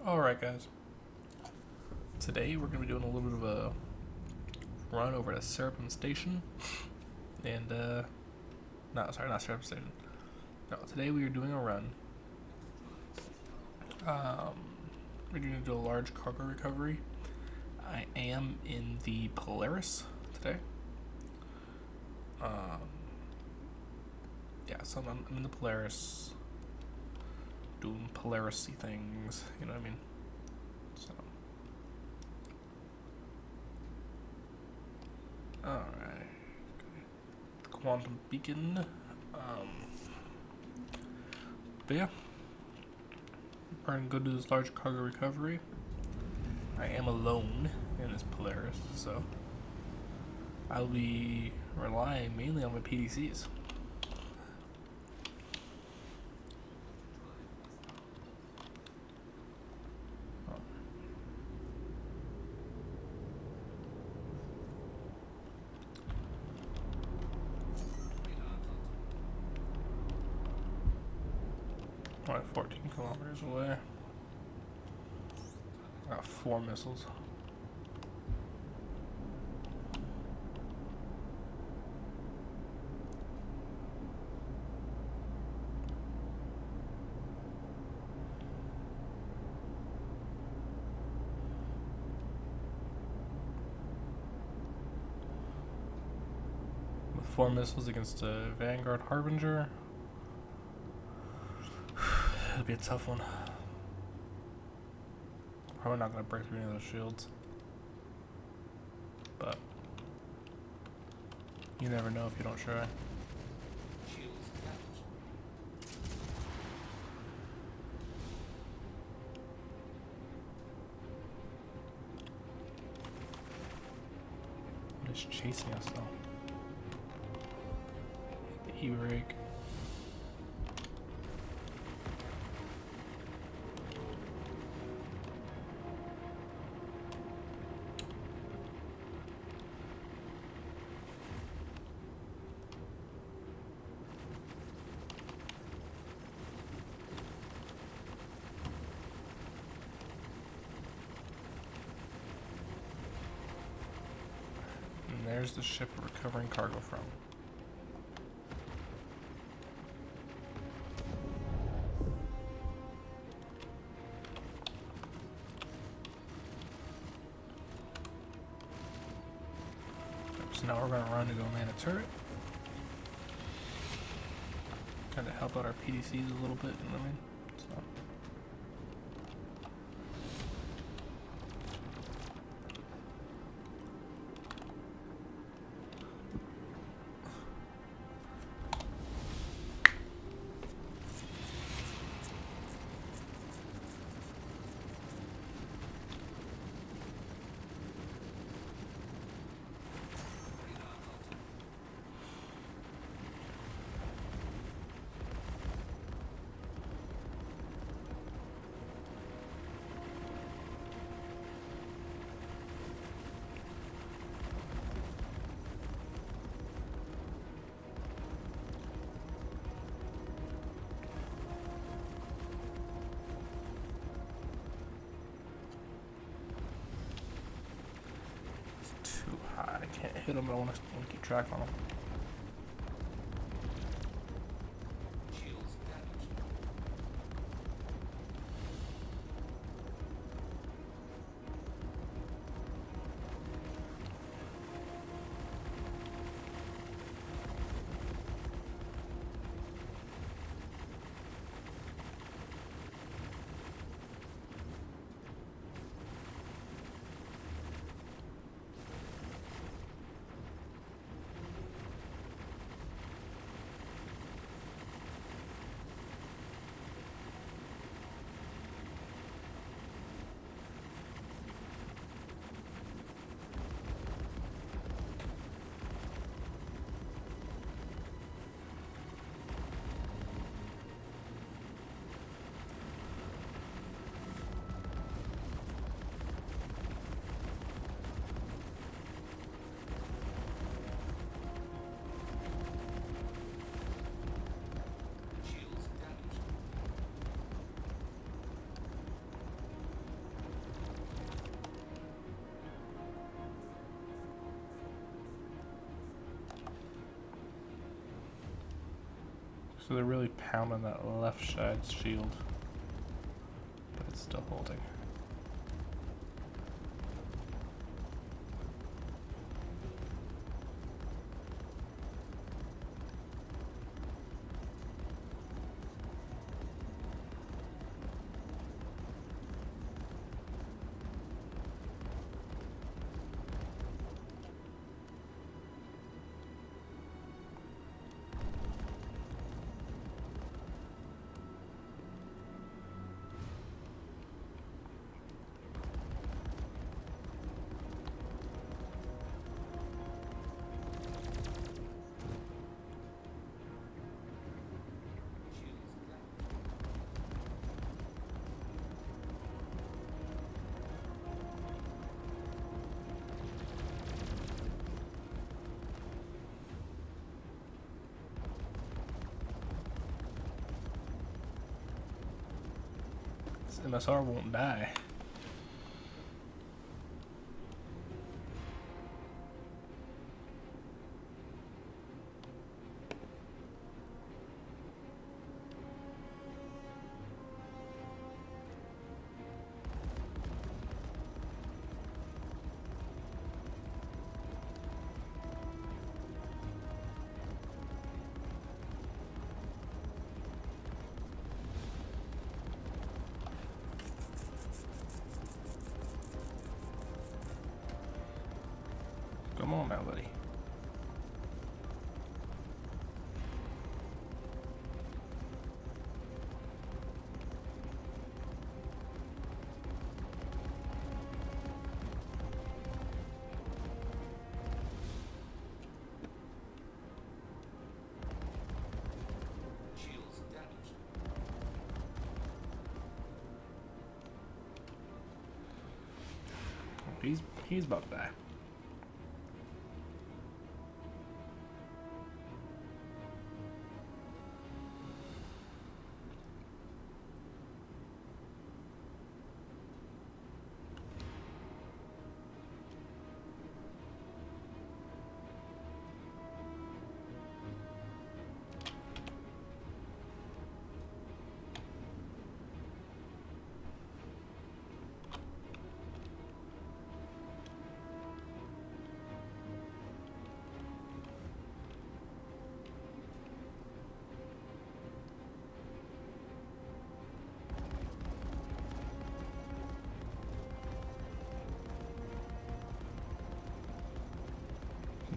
Alright, guys. Today we're going to be doing a little bit of a run over to Seraphim Station. And, not Seraphim Station. No, today we are doing a run. We're going to do a large cargo recovery. I am in the Polaris today. So I'm in the Polaris, doing Polaris-y things, you know what I mean? So, alright, the quantum beacon, but yeah, we're gonna go do this large cargo recovery. I am alone in this Polaris, so I'll be relying mainly on my PDCs. Only 14 kilometers away. I got 4 missiles. With 4 missiles against a Vanguard Harbinger. It'll be a tough one. Probably not going to break through any of those shields. But you never know if you don't try. It's chasing us though. The E-brake. There's the ship we're recovering cargo from. So now we're going to run to go man a turret. Kind of help out our PDCs a little bit, you know what I mean? So. Too high. I can't hit him, but I want to keep track on him. So they're really pounding that left side shield, but it's still holding. This MSR won't die. Come on now, buddy. Shields damaged. He's about to die.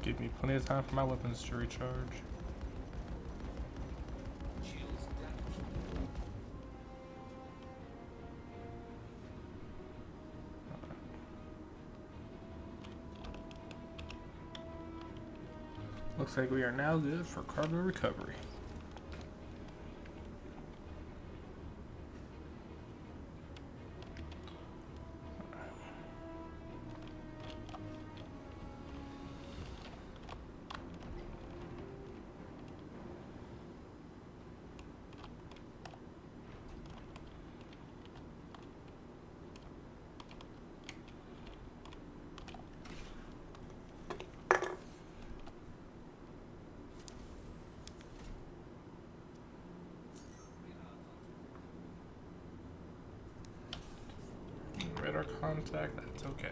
Give me plenty of time for my weapons to recharge. Shields damaged. Looks like we are now good for cargo recovery. Radar contact, that's okay.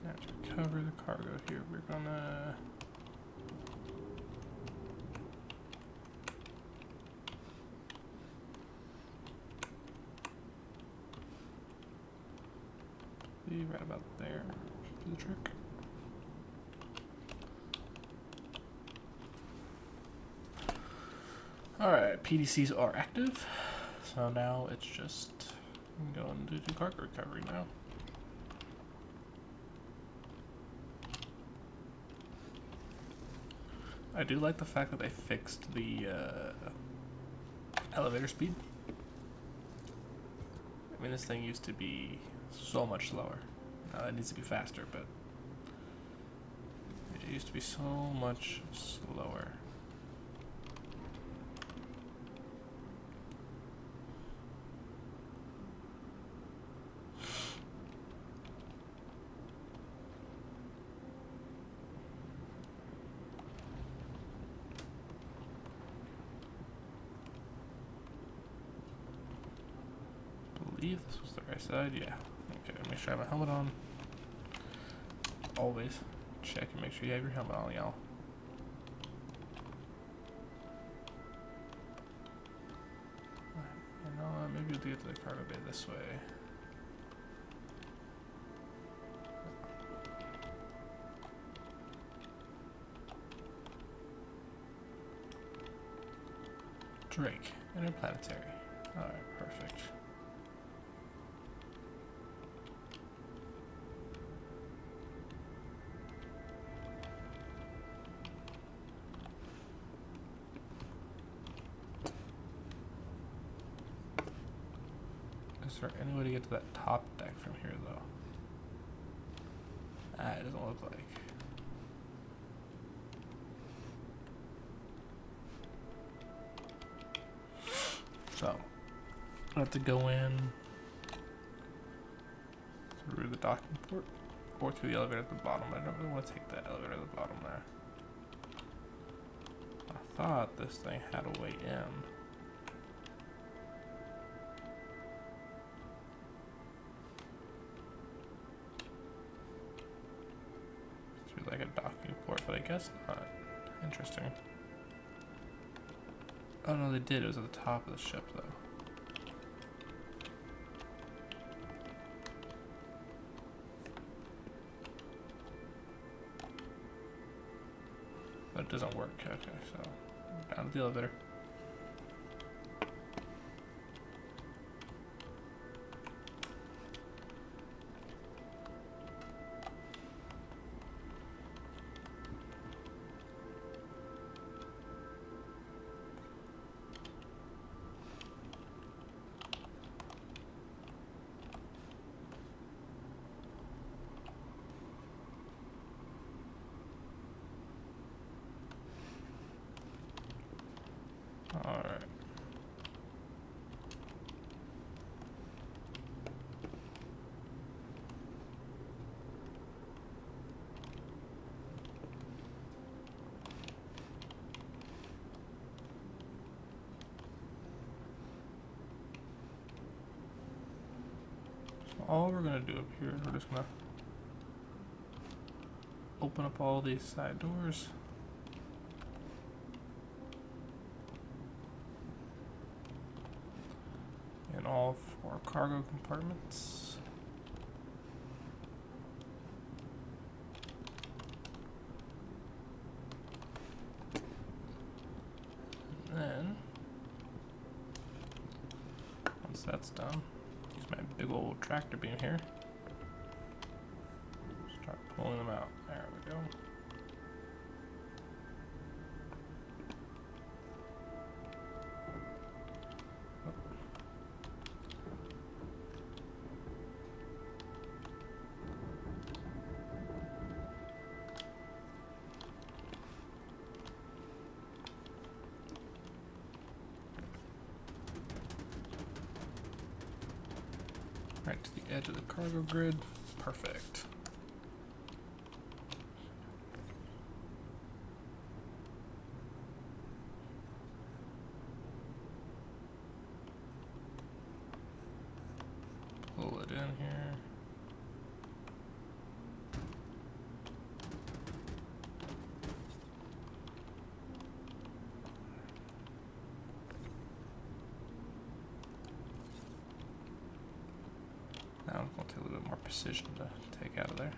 Now to recover the cargo here, we're gonna be right about there for the trick. Alright, PDCs are active, so now it's just going to do cargo recovery now. I do like the fact that they fixed the elevator speed. I mean, this thing used to be so much slower. Now it needs to be faster, but It used to be so much slower. I believe this was the right side, yeah. Okay, make sure I have my helmet on. Always check and make sure you have your helmet on, y'all. You know what, maybe we'll get to the cargo bay this way. Drake, interplanetary. Alright, perfect. Is there any way to get to that top deck from here, though? It doesn't look like. So, I have to go in through the docking port or through the elevator at the bottom. I don't really want to take the elevator at the bottom there. I thought this thing had a way in. Like a docking port, but I guess not. Interesting. Oh no, they did. It was at the top of the ship, though. But it doesn't work. Okay, so down to the elevator. Alright. So all we're gonna do up here is we're just gonna open up all these side doors. All 4 cargo compartments. And then, once that's done, use my big old tractor beam here. Start pulling them out. There we go. Right to the edge of the cargo grid. Perfect. Pull it in here. Now it's going to take a little bit more precision to take out of there.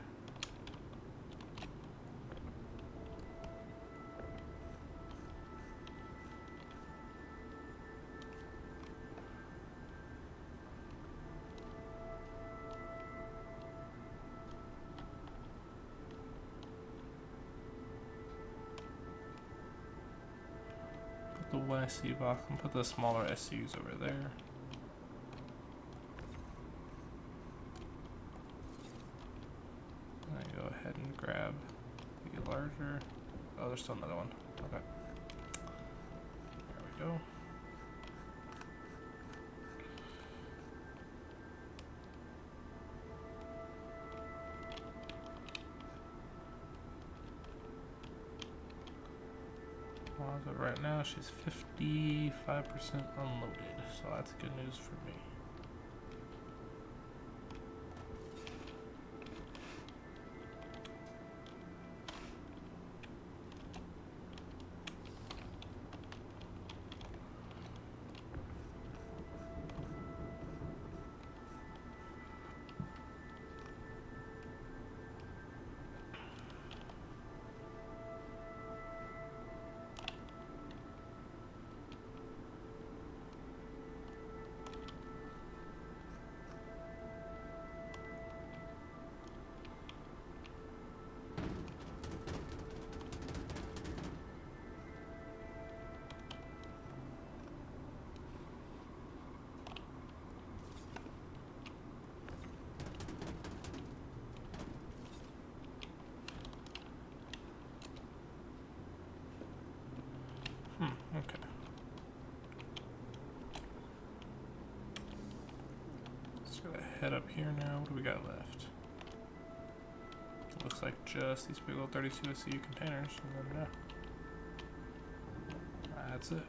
Put the one SU box and put the smaller SUs over there. Go ahead and grab these be larger. Oh, there's still another one. Okay. There we go. But right now she's 55% unloaded, so that's good news for me. Okay. Just gotta head up here now. What do we got left? Looks like just these big old 32 SCU containers, and then that's it.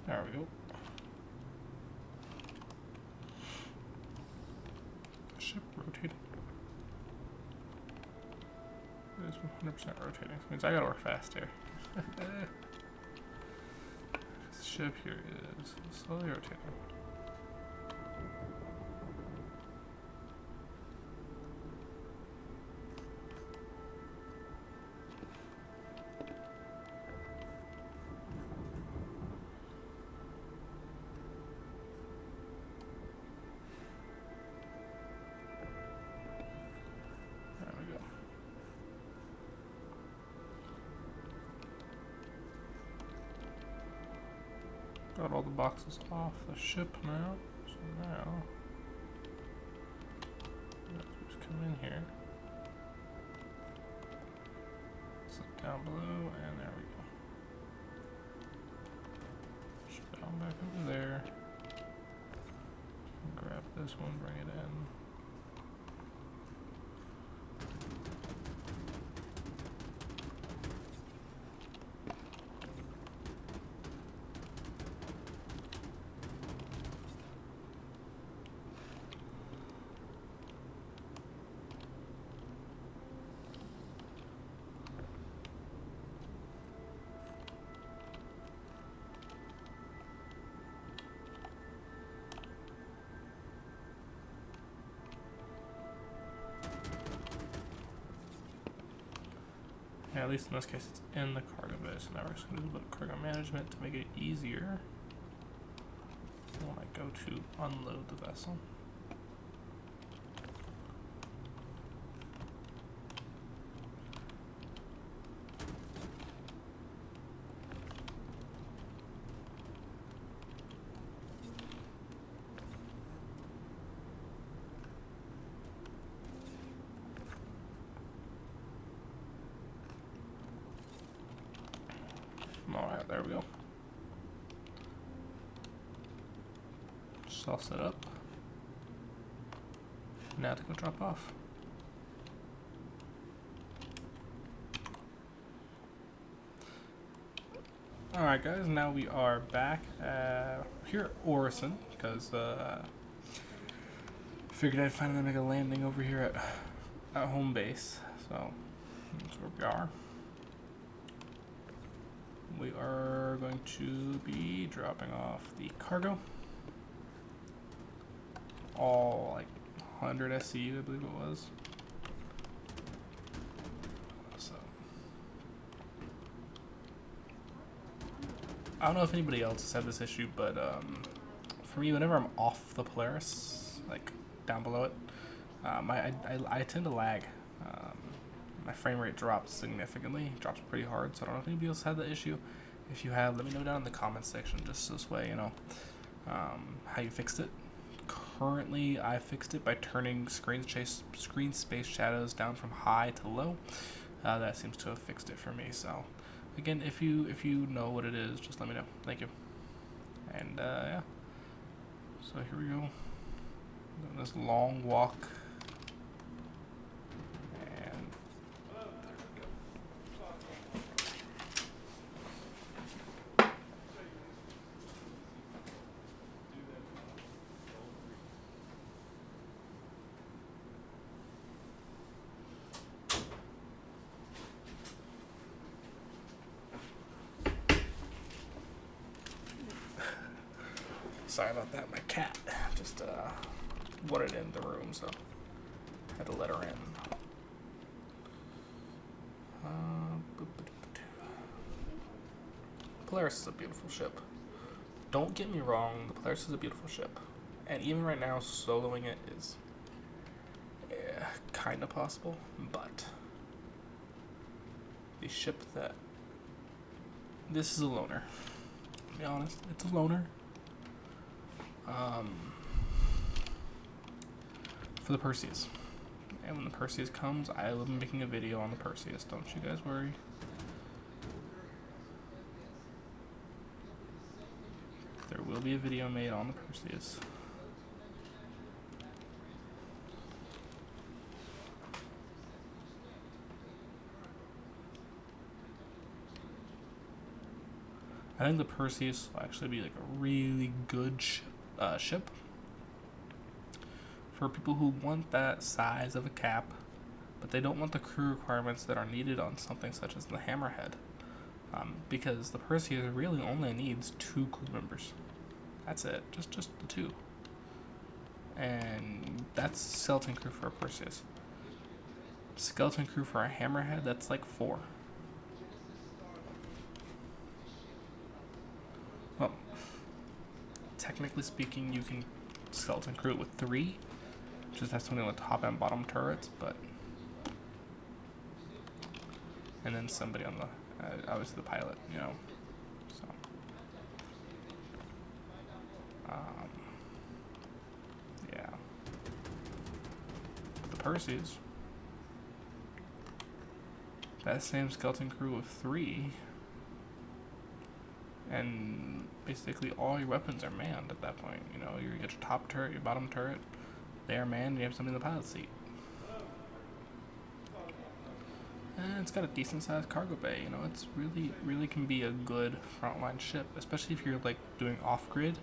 There we go. Ship rotating. It is 100% rotating. That means I gotta work fast here. This ship here is slowly rotating. Got all the boxes off the ship now, so now let's just come in here, sit down below, and there we go. Ship down back over there. Grab this one, bring it in. Yeah, at least in this case it's in the cargo bay, so now we're just going to do a little bit of cargo management to make it easier when I go to unload the vessel. Alright, there we go. Just all set up. Now to go drop off. Alright guys, now we are back here at Orison, because figured I'd finally make a landing over here at home base, so that's where we are. We are going to be dropping off the cargo. all like 100 SCU, I believe it was. So I don't know if anybody else has had this issue, but for me, whenever I'm off the Polaris, like down below it, I tend to lag. My frame rate drops significantly, drops pretty hard, so I don't know if anybody else had the issue. If you have, let me know down in the comments section, just this way, you know, how you fixed it. Currently, I fixed it by turning screen space shadows down from high to low. That seems to have fixed it for me, so again, if you know what it is, just let me know. Thank you. And yeah, so here we go. Doing this long walk. And there we go. Sorry about that, my cat just wanted in the room, so I had to let her in. Polaris is a beautiful ship. Don't get me wrong, the Polaris is a beautiful ship. And even right now, soloing it is kind of possible, but the ship that... This is a loner. To be honest, it's a loner. For the Perseus. And when the Perseus comes, I will be making a video on the Perseus. Don't you guys worry. There will be a video made on the Perseus. I think the Perseus will actually be like a really good ship for people who want that size of a cap, but they don't want the crew requirements that are needed on something such as the Hammerhead, because the Perseus really only needs 2 crew members. That's it, just the 2, and that's skeleton crew for a Perseus. Skeleton crew for a Hammerhead, that's like 4. Well, technically speaking, you can skeleton crew it with 3. Just have something on the top and bottom turrets, but... And then somebody on the... obviously the pilot, you know, so... yeah. But the Perseus... That same skeleton crew of 3... And basically all your weapons are manned at that point. You know, you get your top turret, your bottom turret, they are manned, and you have somebody in the pilot seat. And it's got a decent sized cargo bay, you know, it's really can be a good frontline ship, especially if you're like doing off-grid.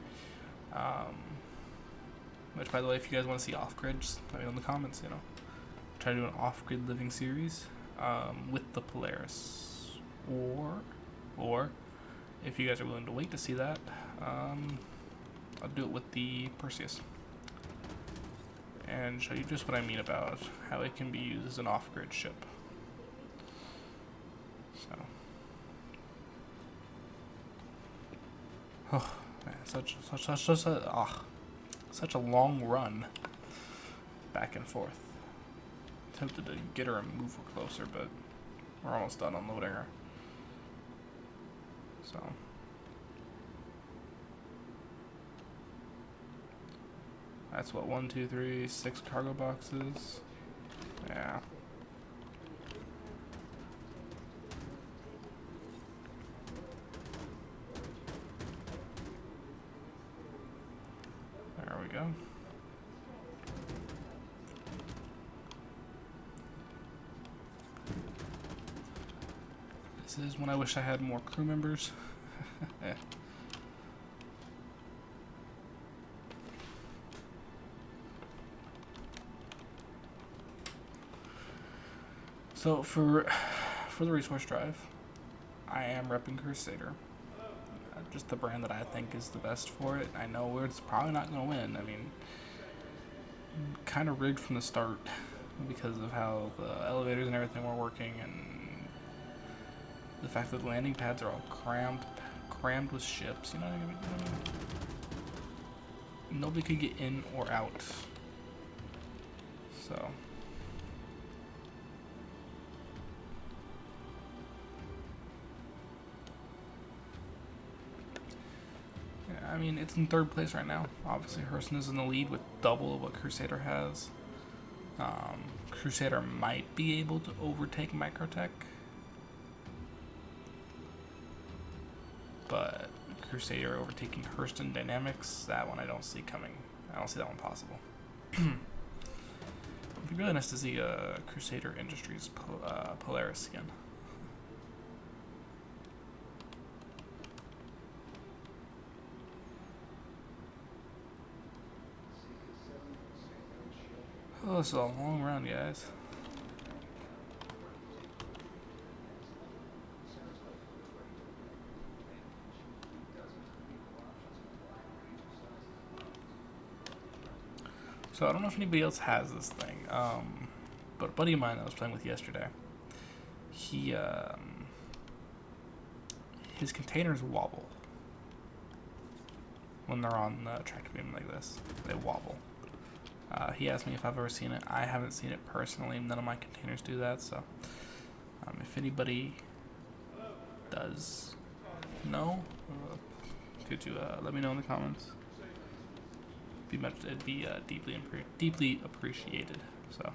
Which, by the way, if you guys want to see off-grid, just let me know in the comments, you know. Try to do an off-grid living series with the Polaris. Or if you guys are willing to wait to see that, I'll do it with the Perseus. And show you just what I mean about how it can be used as an off-grid ship. So. Oh, man, such a long run back and forth. Tempted to get her and move her closer, but we're almost done unloading her. So. That's what, 1, 2, 3, 6 cargo boxes. Yeah. There we go. This is when I wish I had more crew members. So for the resource drive, I am repping Crusader. Just the brand that I think is the best for it. I know it's probably not going to win. I mean, kind of rigged from the start because of how the elevators and everything were working, and the fact that the landing pads are all crammed with ships. You know what I mean? Nobody could get in or out. So. I mean, it's in third place right now. Obviously, Hurston is in the lead with double of what Crusader has. Crusader might be able to overtake Microtech, but Crusader overtaking Hurston Dynamics, that one I don't see coming. I don't see that one possible. It'd be really nice to see Crusader Industries Polaris again. Oh, this is a long run, guys. So I don't know if anybody else has this thing, but a buddy of mine that I was playing with yesterday, he, his containers wobble when they're on the tractor beam like this. They wobble. He asked me if I've ever seen it. I haven't seen it personally. None of my containers do that. So, if anybody does know, could you let me know in the comments? It'd be deeply appreciated. So,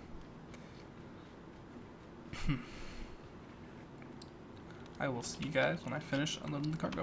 I will see you guys when I finish unloading the cargo.